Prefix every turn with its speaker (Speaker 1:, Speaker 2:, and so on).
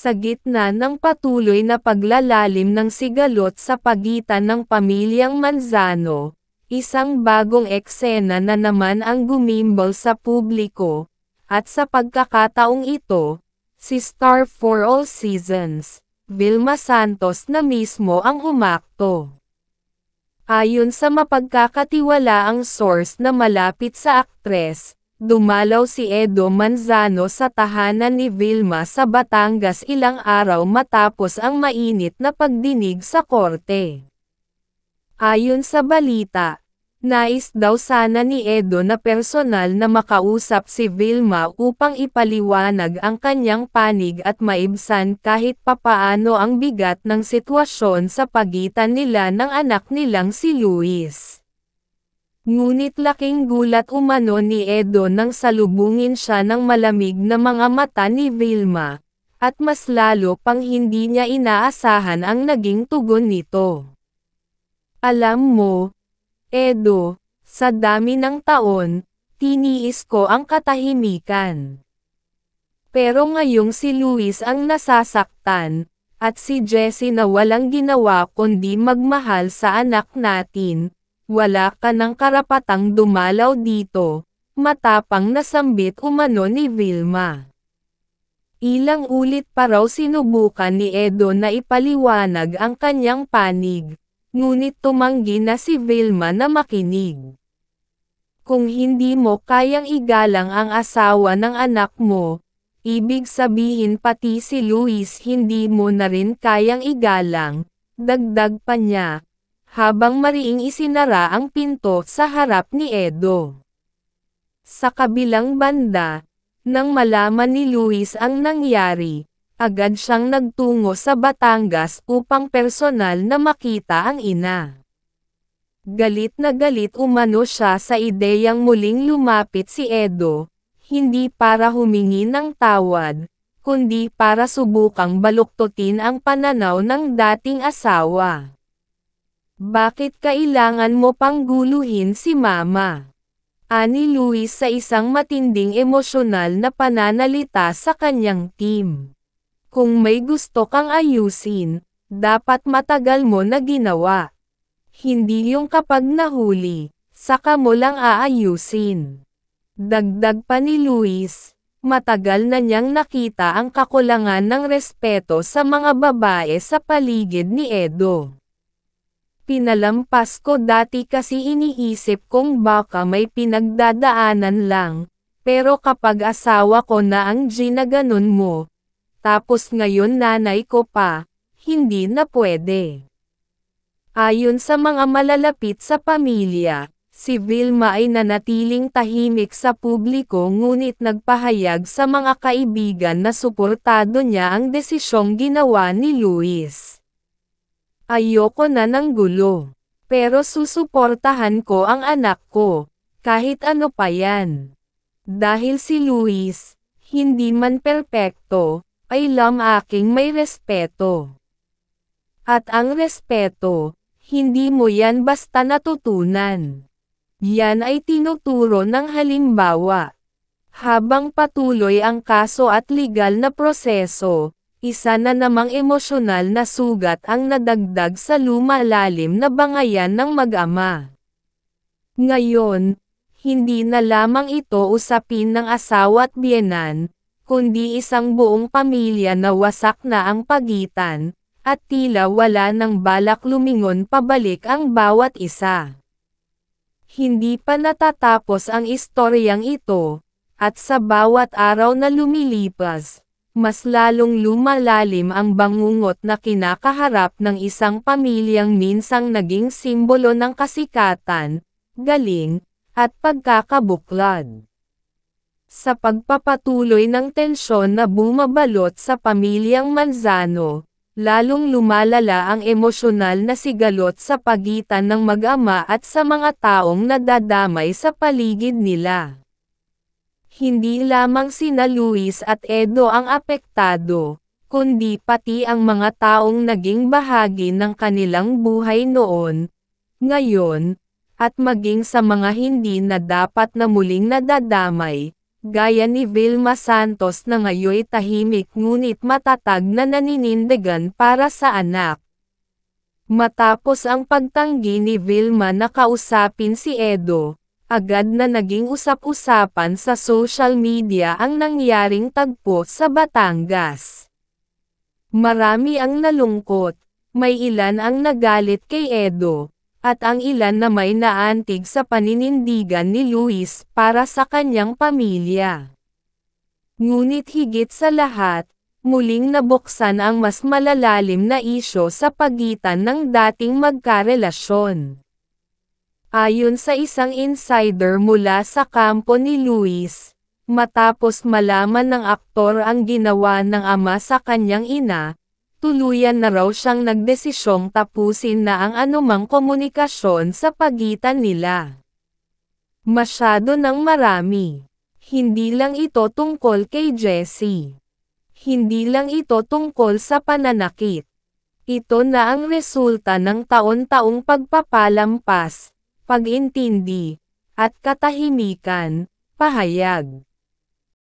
Speaker 1: Sa gitna ng patuloy na paglalalim ng sigalot sa pagitan ng pamilyang Manzano, isang bagong eksena na naman ang gumimbal sa publiko, at sa pagkakataong ito, si star for all seasons, Vilma Santos na mismo ang umakto. Ayon sa mapagkakatiwalaang source na malapit sa aktres, dumalaw si Edo Manzano sa tahanan ni Vilma sa Batangas ilang araw matapos ang mainit na pagdinig sa korte. Ayon sa balita, nais daw sana ni Edo na personal na makausap si Vilma upang ipaliwanag ang kanyang panig at maibsan kahit papaano ang bigat ng sitwasyon sa pagitan nila ng anak nilang si Luis. Ngunit laking gulat umano ni Edo nang salubungin siya ng malamig na mga mata ni Vilma, at mas lalo pang hindi niya inaasahan ang naging tugon nito. Alam mo, Edo, sa dami ng taon, tiniis ko ang katahimikan. Pero ngayong si Luis ang nasasaktan, at si Jessie na walang ginawa kundi magmahal sa anak natin, wala ka ng karapatang dumalaw dito, matapang na sambit umano ni Vilma. Ilang ulit pa raw sinubukan ni Edo na ipaliwanag ang kanyang panig. Ngunit tumanggi na si Vilma na makinig. Kung hindi mo kayang igalang ang asawa ng anak mo, ibig sabihin pati si Luis hindi mo na rin kayang igalang, dagdag pa niya, habang mariing isinara ang pinto sa harap ni Edo. Sa kabilang banda, nang malaman ni Luis ang nangyari, agad siyang nagtungo sa Batangas upang personal na makita ang ina. Galit na galit umano siya sa ideyang muling lumapit si Edo, hindi para humingi ng tawad, kundi para subukang baluktutin ang pananaw ng dating asawa. Bakit kailangan mo pang guluhin si Mama? Ani Luis sa isang matinding emosyonal na pananalita sa kanyang team. Kung may gusto kang ayusin, dapat matagal mo na ginawa. Hindi yung kapag nahuli, saka mo lang aayusin. Dagdag pa ni Luis, matagal na niyang nakita ang kakulangan ng respeto sa mga babae sa paligid ni Edo. Pinalampas ko dati kasi iniisip kong baka may pinagdadaanan lang, pero kapag asawa ko na ang ginaganon mo, tapos ngayon nanay ko pa, hindi na pwede. Ayon sa mga malalapit sa pamilya, si Vilma ay nanatiling tahimik sa publiko ngunit nagpahayag sa mga kaibigan na suportado niya ang desisyong ginawa ni Luis. Ayoko na ng gulo, pero susuportahan ko ang anak ko, kahit ano pa yan. Dahil si Luis, hindi man perpekto, ay aking may respeto. At ang respeto, hindi mo yan basta natutunan. Yan ay tinuturo ng halimbawa. Habang patuloy ang kaso at legal na proseso, isa na namang emosyonal na sugat ang nadagdag sa lumalalim na bangayan ng mag-ama. Ngayon, hindi na lamang ito usapin ng asawa at biyenan, kundi isang buong pamilya na wasak na ang pagitan, at tila wala nang balak lumingon pabalik ang bawat isa. Hindi pa natatapos ang istoryang ito, at sa bawat araw na lumilipas, mas lalong lumalalim ang bangungot na kinakaharap ng isang pamilyang minsang naging simbolo ng kasikatan, galing, at pagkakabuklad. Sa pagpapatuloy ng tensyon na bumabalot sa pamilyang Manzano, lalong lumalala ang emosyonal na sigalot sa pagitan ng mag-ama at sa mga taong nadadamay sa paligid nila. Hindi lamang sina Luis at Edo ang apektado, kundi pati ang mga taong naging bahagi ng kanilang buhay noon, ngayon, at maging sa mga hindi na dapat na muling nadadamay, gaya ni Vilma Santos na ngayoy tahimik ngunit matatag na naninindigan para sa anak. Matapos ang pagtanggi ni Vilma na kausapin si Edo, agad na naging usap-usapan sa social media ang nangyaring tagpo sa Batangas. Marami ang nalungkot, may ilan ang nagalit kay Edo, at ang ilan na may naantig sa paninindigan ni Luis para sa kanyang pamilya. Ngunit higit sa lahat, muling nabuksan ang mas malalalim na isyu sa pagitan ng dating magkarelasyon. Ayon sa isang insider mula sa kampo ni Luis, matapos malaman ng aktor ang ginawa ng ama sa kanyang ina, tuluyan na raw siyang nagdesisyong tapusin na ang anumang komunikasyon sa pagitan nila. Masyado ng marami. Hindi lang ito tungkol kay Jessie. Hindi lang ito tungkol sa pananakit. Ito na ang resulta ng taon-taong pagpapalampas, pag-intindi, at katahimikan, pahayag.